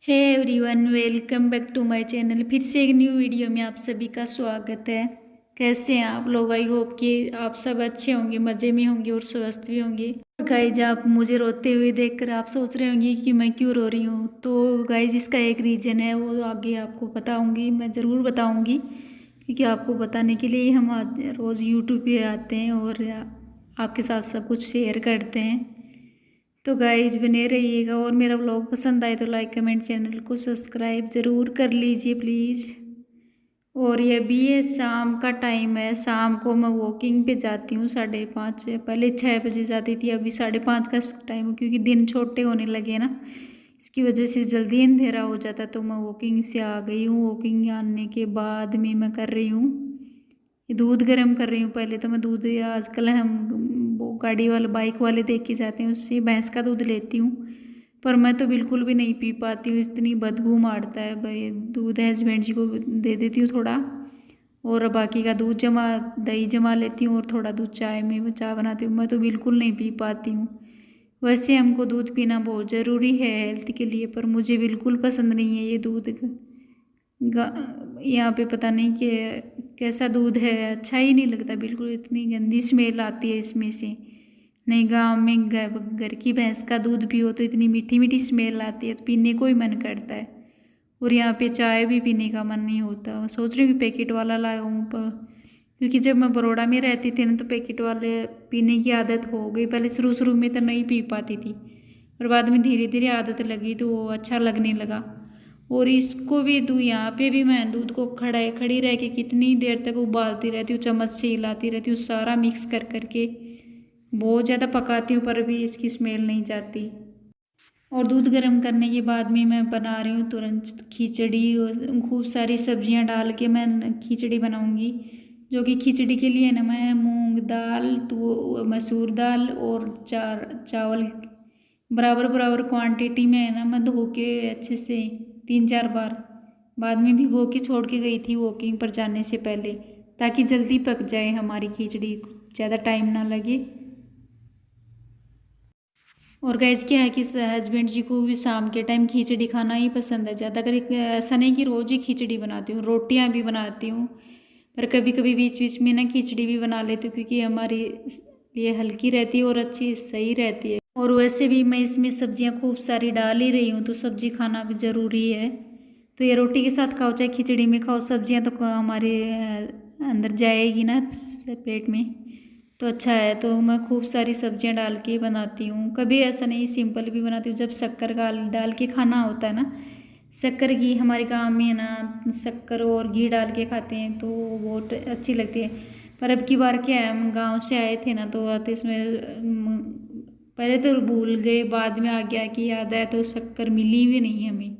Hey everyone, welcome back to my channel. फिर से एक न्यू वीडियो में आप सभी का स्वागत है। कैसे हैं आप लोग? आई होप कि आप सब अच्छे होंगे, मज़े में होंगे और स्वस्थ भी होंगे। गाइज, आप मुझे रोते हुए देखकर आप सोच रहे होंगे कि मैं क्यों रो रही हूँ। तो गाइज, इसका एक रीज़न है, वो आगे आपको बताऊँगी, मैं ज़रूर बताऊँगी, क्योंकि आपको बताने के लिए हम रोज़ यूट्यूब पे आते हैं और आपके साथ सब कुछ शेयर करते हैं। तो गाइज, बने रहिएगा और मेरा व्लॉग पसंद आए तो लाइक कमेंट, चैनल को सब्सक्राइब ज़रूर कर लीजिए प्लीज़। और ये भी ये शाम का टाइम है, शाम को मैं वॉकिंग पे जाती हूँ 5:30। पहले 6 बजे जाती थी, अभी 5:30 का टाइम है, क्योंकि दिन छोटे होने लगे ना, इसकी वजह से जल्दी अंधेरा हो जाता। तो मैं वॉकिंग से आ गई हूँ। वॉकिंग आने के बाद में मैं कर रही हूँ ये दूध गर्म कर रही हूँ। पहले तो मैं दूध, आजकल हम वो गाड़ी वाले बाइक वाले देख के जाते हैं, उससे भैंस का दूध लेती हूँ, पर मैं तो बिल्कुल भी नहीं पी पाती हूँ, इतनी बदबू मारता है भाई। दूध हस्बैंड जी को दे देती हूँ थोड़ा, और बाकी का दूध दही जमा लेती हूँ और थोड़ा दूध चाय में चाय बनाती हूँ। मैं तो बिल्कुल नहीं पी पाती हूँ। वैसे हमको दूध पीना बहुत ज़रूरी है हेल्थ के लिए, पर मुझे बिल्कुल पसंद नहीं है ये दूध। यहाँ पे पता नहीं कि कैसा दूध है, अच्छा ही नहीं लगता बिल्कुल, इतनी गंदी स्मेल आती है इसमें से। नहीं, गांव में घर की भैंस का दूध पियो तो इतनी मीठी मीठी स्मेल आती है, तो पीने को ही मन करता है। और यहाँ पे चाय भी पीने का मन नहीं होता। सोच रही हूँ कि पैकेट वाला लाऊं, पर क्योंकि जब मैं बड़ौदा में रहती थी ना, तो पैकेट वाले पीने की आदत हो गई। पहले शुरू शुरू में तो नहीं पी पाती थी, और बाद में धीरे धीरे आदत लगी तो वो अच्छा लगने लगा। और इसको भी दूध, यहाँ पे भी मैं दूध को खड़ी रह के कितनी देर तक उबालती रहती हूँ, चम्मच से हिलाती रहती हूँ, सारा मिक्स कर करके बहुत ज़्यादा पकाती हूँ, पर भी इसकी स्मेल नहीं जाती। और दूध गर्म करने के बाद में मैं बना रही हूँ तुरंत खिचड़ी, और खूब सारी सब्जियाँ डाल के मैं खिचड़ी बनाऊँगी। जो कि खिचड़ी के लिए ना, मैं मूंग दाल, तो मसूर दाल और चावल बराबर बराबर क्वांटिटी में है ना, मैं धो के अच्छे से 3-4 बार बाद में भिगो के छोड़ के गई थी वॉकिंग पर जाने से पहले, ताकि जल्दी पक जाए हमारी खिचड़ी, ज़्यादा टाइम ना लगे। और गैस क्या है कि हस्बैंड जी को भी शाम के टाइम खिचड़ी खाना ही पसंद है ज़्यादा कर। ऐसा नहीं कि रोज़ ही खिचड़ी बनाती हूँ, रोटियाँ भी बनाती हूँ, पर कभी कभी बीच बीच में ना खिचड़ी भी बना लेती हूँ, क्योंकि हमारी लिए हल्की रहती है और अच्छी सही रहती है। और वैसे भी मैं इसमें सब्जियाँ खूब सारी डाल ही रही हूँ, तो सब्जी खाना भी ज़रूरी है। तो ये रोटी के साथ खाओ चाहे खिचड़ी में खाओ, सब्जियाँ तो हमारे अंदर जाएगी ना पेट में, तो अच्छा है। तो मैं खूब सारी सब्जियां डाल के बनाती हूँ। कभी ऐसा नहीं, सिंपल भी बनाती हूँ। जब शक्कर डाल के खाना होता है ना, शक्कर घी, हमारे गांव में है ना शक्कर और घी डाल के खाते हैं, तो बहुत अच्छी लगती है। पर अब की बार क्या है, हम गाँव से आए थे ना, तो आते इसमें पहले तो भूल गए, बाद में आ गया कि याद आया, तो शक्कर मिली भी नहीं हमें।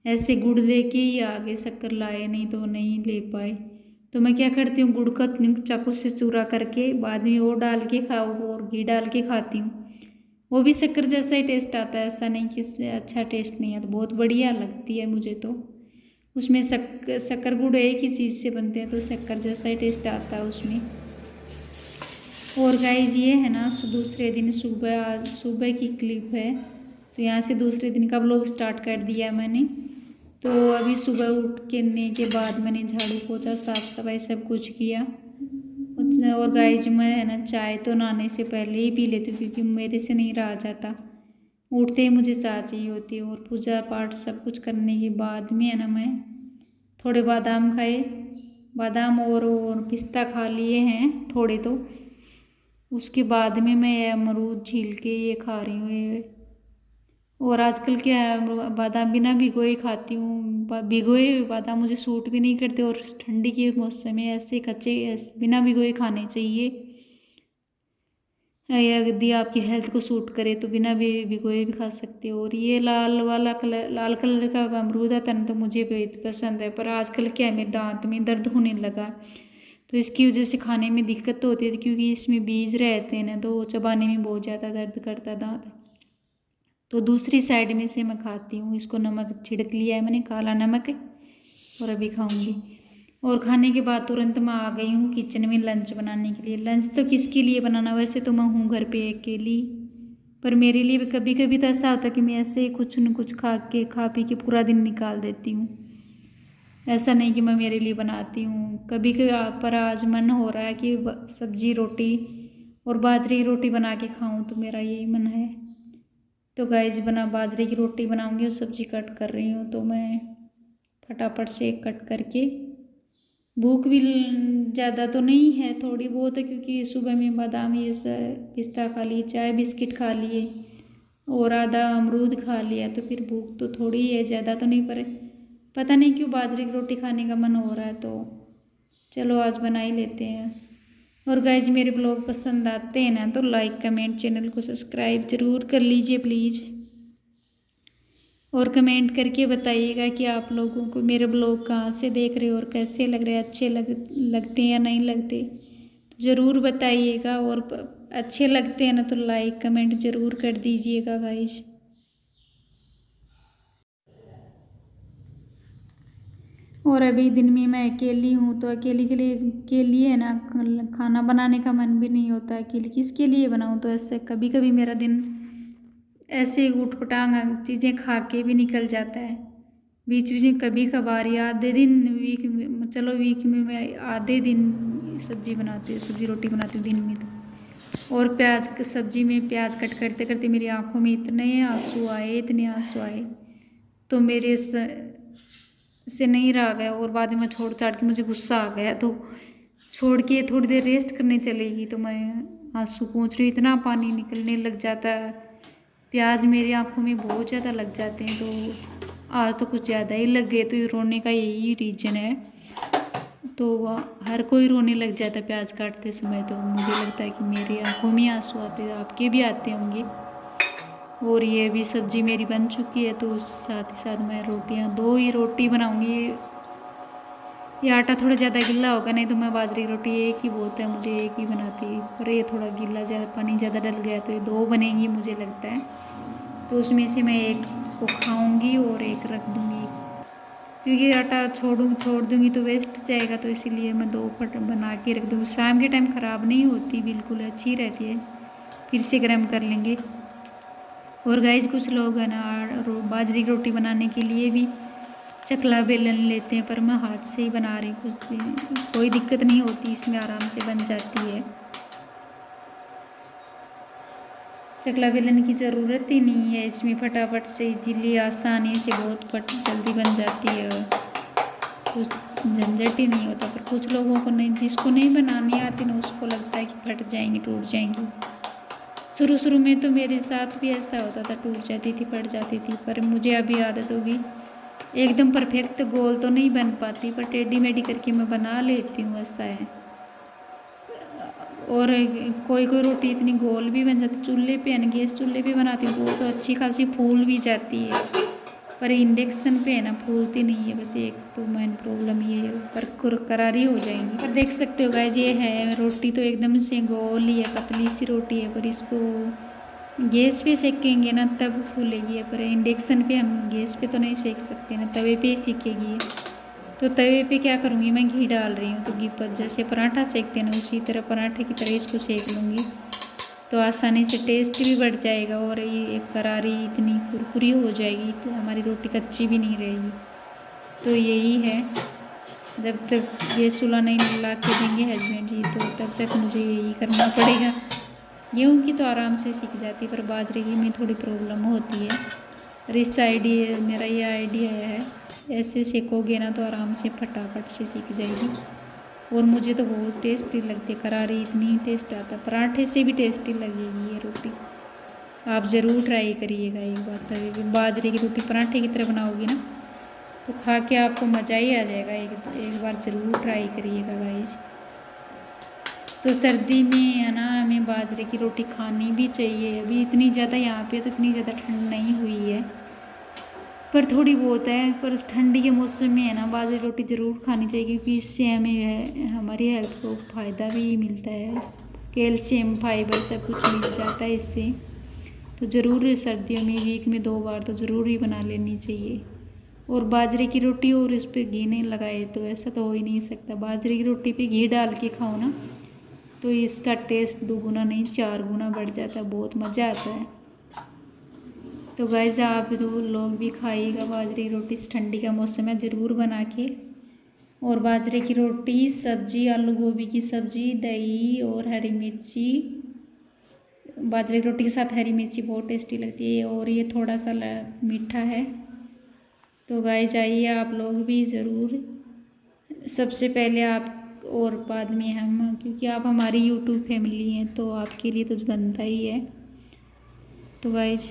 ऐसे गुड़ दे के ही आ गए, शक्कर लाए नहीं तो नहीं ले पाए। तो मैं क्या करती हूँ, गुड़ का चाकू से चूरा करके बाद में वो डाल के खाओ और घी डाल के खाती हूँ। वो भी शक्कर जैसा ही टेस्ट आता है, ऐसा नहीं कि इससे अच्छा टेस्ट नहीं आता, बहुत बढ़िया लगती है मुझे तो। उसमें शक्कर गुड़ एक ही चीज़ से बनते हैं, तो शक्कर जैसा ही टेस्ट आता है उसमें। और गाइस, ये है ना दूसरे दिन सुबह, आज सुबह की क्लिप है, तो यहाँ से दूसरे दिन का व्लॉग स्टार्ट कर दिया मैंने। तो अभी सुबह उठने के बाद मैंने झाड़ू पोछा साफ सफाई सब कुछ किया। और गाइस, मैं है ना चाय तो नहाने से पहले ही पी लेती हूँ, क्योंकि मेरे से नहीं रहा जाता, उठते ही मुझे चाय चाहिए होती है। और पूजा पाठ सब कुछ करने के बाद में है ना, मैं थोड़े बादाम खाए, बादाम और पिस्ता खा लिए हैं थोड़े। तो उसके बाद में मैं अमरूद छील के ये खा रही हूँ ये। और आजकल क्या है, बादाम बिना भिगोए खाती हूँ। भिगोए हुए बादाम मुझे सूट भी नहीं करते, और ठंडी के मौसम में ऐसे कच्चे बिना भिगोए खाने चाहिए। या यदि आपकी हेल्थ को सूट करे तो बिना भी भिगोए भी खा सकते हो। और ये लाल कलर का अमरूद आता है ना, तो मुझे बहुत पसंद है, पर आजकल क्या है, मेरे दांत में दर्द होने लगा, तो इसकी वजह से खाने में दिक्कत तो होती है, क्योंकि इसमें बीज रहते हैं ना, तो वो चबाने में बहुत ज़्यादा दर्द करता है दांत। तो दूसरी साइड में से मैं खाती हूँ। इसको नमक छिड़क लिया है मैंने, काला नमक, और अभी खाऊंगी। और खाने के बाद तुरंत मैं आ गई हूँ किचन में लंच बनाने के लिए। लंच तो किसके लिए बनाना, वैसे तो मैं हूँ घर पे अकेली, पर मेरे लिए भी कभी कभी तो ऐसा होता है कि मैं ऐसे ही कुछ न कुछ खा पी के पूरा दिन निकाल देती हूँ। ऐसा नहीं कि मैं मेरे लिए बनाती हूँ। कभी कभी पर आज मन हो रहा है कि सब्जी रोटी और बाजरे की रोटी बना के खाऊं, तो मेरा यही मन है। तो गाइस बाजरे की रोटी बनाऊंगी और सब्जी कट कर रही हूँ, तो मैं फटाफट से कट करके, भूख भी ज़्यादा तो नहीं है, थोड़ी बहुत है, क्योंकि सुबह में बादाम ये पिस्ता खा लिए, चाय बिस्किट खा लिए और आधा अमरूद खा लिया, तो फिर भूख तो थोड़ी ही है, ज़्यादा तो नहीं। पर पता नहीं क्यों बाजरे की रोटी खाने का मन हो रहा है, तो चलो आज बना ही लेते हैं। और गाइज मेरे ब्लॉग पसंद आते हैं ना, तो लाइक कमेंट, चैनल को सब्सक्राइब ज़रूर कर लीजिए प्लीज़। और कमेंट करके बताइएगा कि आप लोगों को मेरे ब्लॉग कहाँ से देख रहे हो और कैसे लग रहे हैं, अच्छे लगते हैं या नहीं लगते, तो ज़रूर बताइएगा। और अच्छे लगते हैं ना तो लाइक कमेंट ज़रूर कर दीजिएगा गाइज। और अभी दिन में मैं अकेली हूँ, तो अकेली के लिए ना खाना बनाने का मन भी नहीं होता। अकेली किसके लिए बनाऊँ, तो ऐसे कभी कभी मेरा दिन ऐसे उठपटांग चीज़ें खा के भी निकल जाता है। बीच बीच में कभी कभार या आधे दिन वीक में मैं आधे दिन सब्जी रोटी बनाती हूँ दिन में तो। और सब्जी में प्याज कट करते करते मेरी आंखों में इतने आंसू आए, तो मेरे से नहीं रहा गया। और बाद में छोड़ छाड़ के मुझे गुस्सा आ गया, तो छोड़ के थोड़ी देर रेस्ट करने चलेगी, तो मैं आंसू पोंछ रही, इतना पानी निकलने लग जाता है। प्याज मेरी आंखों में बहुत ज़्यादा लग जाते हैं, तो आज तो कुछ ज़्यादा ही लग गए, तो रोने का यही रीज़न है। तो हर कोई रोने लग जाता है प्याज काटते समय, तो मुझे लगता है कि मेरी आंखों में आंसू आते हैं, आपके भी आते होंगे। और ये भी सब्जी मेरी बन चुकी है, तो उस साथ ही साथ मैं दो ही रोटी बनाऊंगी। ये आटा थोड़ा ज़्यादा गिल्ला होगा, नहीं तो मैं बाजरे की रोटी एक ही बहुत है, मुझे एक ही बनाती। पर ये थोड़ा गिल्ला पानी ज़्यादा डल गया, तो ये दो बनेंगी मुझे लगता है। तो उसमें से मैं एक को खाऊंगी और एक रख दूंगी, क्योंकि आटा छोड़ दूंगी तो वेस्ट जाएगा, तो इसीलिए मैं दो फट बना के रख दूँगी। शाम के टाइम ख़राब नहीं होती, बिल्कुल अच्छी रहती है, फिर से गर्म कर लेंगे। और गाइस कुछ लोग है ना बाजरे की रोटी बनाने के लिए भी चकला बेलन लेते हैं, पर मैं हाथ से ही बना रही हूँ, कोई दिक्कत नहीं होती, इसमें आराम से बन जाती है। चकला बेलन की ज़रूरत ही नहीं है, इसमें फटाफट से जिली आसानी से बहुत जल्दी बन जाती है, कुछ झंझट ही नहीं होता। पर कुछ लोगों को नहीं, जिसको नहीं बनानी आती ना, उसको लगता है कि फट जाएंगी, टूट जाएंगी। शुरू में तो मेरे साथ भी ऐसा होता था, टूट जाती थी, फट जाती थी। पर मुझे अभी आदत होगी, एकदम परफेक्ट गोल तो नहीं बन पाती, पर टेढ़ी मेढ़ी करके मैं बना लेती हूँ, ऐसा है। और कोई रोटी इतनी गोल भी बन जाती, चूल्हे पे है ना, गैस चूल्हे पे बनाती हूँ तो अच्छी खासी फूल भी जाती है। पर इंडक्शन पे है ना, फूलती नहीं है, बस एक तो मेन प्रॉब्लम ये है, पर करारी हो जाएंगी। पर देख सकते हो गाइस, ये है रोटी तो एकदम से गोल ही है, पतली सी रोटी है, पर इसको गैस पे सेकेंगे ना तब फूलेगी। पर इंडक्शन पे हम गैस पे तो नहीं सेक सकते ना, तवे पे ही सेकेगी। तो तवे पे क्या करूँगी, मैं घी डाल रही हूँ, तो घी पर जैसे पराठा सेकते हैं ना, उसी तरह पराठे की तरह इसको सेक लूँगी, तो आसानी से टेस्ट भी बढ़ जाएगा और ये करारी इतनी कुरकुरी हो जाएगी, तो हमारी रोटी कच्ची भी नहीं रहेगी। तो यही है, जब तक ये चूल्हा नहीं ला के देंगे हस्बैंड जी, तो तब तक मुझे यही करना पड़ेगा। गेहूँ की तो आराम से सीख जाती, पर बाजरे की में थोड़ी प्रॉब्लम होती है। और इस आइडिया मेरा ये आइडिया है, ऐसे सेकोगे ना तो आराम से फटाफट से सीख जाएगी। और मुझे तो बहुत टेस्टी लगती है, करारी इतनी टेस्ट आता है, पराठे से भी टेस्टी लगेगी ये रोटी। आप ज़रूर ट्राई करिएगा एक बार, तभी बाजरे की रोटी पराठे की तरह बनाओगी ना, तो खा के आपको मज़ा ही आ जाएगा। एक बार ज़रूर ट्राई करिएगा गाइज। तो सर्दी में है ना, हमें बाजरे की रोटी खानी भी चाहिए। अभी इतनी ज़्यादा यहाँ पे तो इतनी ज़्यादा ठंड नहीं हुई है, पर थोड़ी बहुत है। पर ठंडी के मौसम में है ना, बाजरे की रोटी ज़रूर खानी चाहिए, क्योंकि इससे हमें हमारी हेल्थ को फ़ायदा भी मिलता है, कैल्शियम फाइबर सब कुछ मिल जाता है इससे। तो ज़रूर सर्दियों में वीक में 2 बार तो ज़रूर ही बना लेनी चाहिए। और बाजरे की रोटी और इस पर घी नहीं लगाए तो ऐसा तो हो ही नहीं सकता। बाजरे की रोटी पे घी डाल के खाओ ना, तो इसका टेस्ट 2 गुना नहीं 4 गुना बढ़ जाता है, बहुत मज़ा आता है। तो गाइस आप लोग भी खाइएगा बाजरे की रोटी, इस ठंडी का मौसम है, ज़रूर बना के। और बाजरे की रोटी, सब्जी, आलू गोभी की सब्जी, दही और हरी मिर्ची। बाजरे की रोटी के साथ हरी मिर्ची बहुत टेस्टी लगती है, और ये थोड़ा सा मीठा है। तो गाइस आइए आप लोग भी ज़रूर, सबसे पहले आप और बाद में हम, क्योंकि आप हमारी यूट्यूब फैमिली हैं तो आपके लिए तो बनता ही है। तो गाइस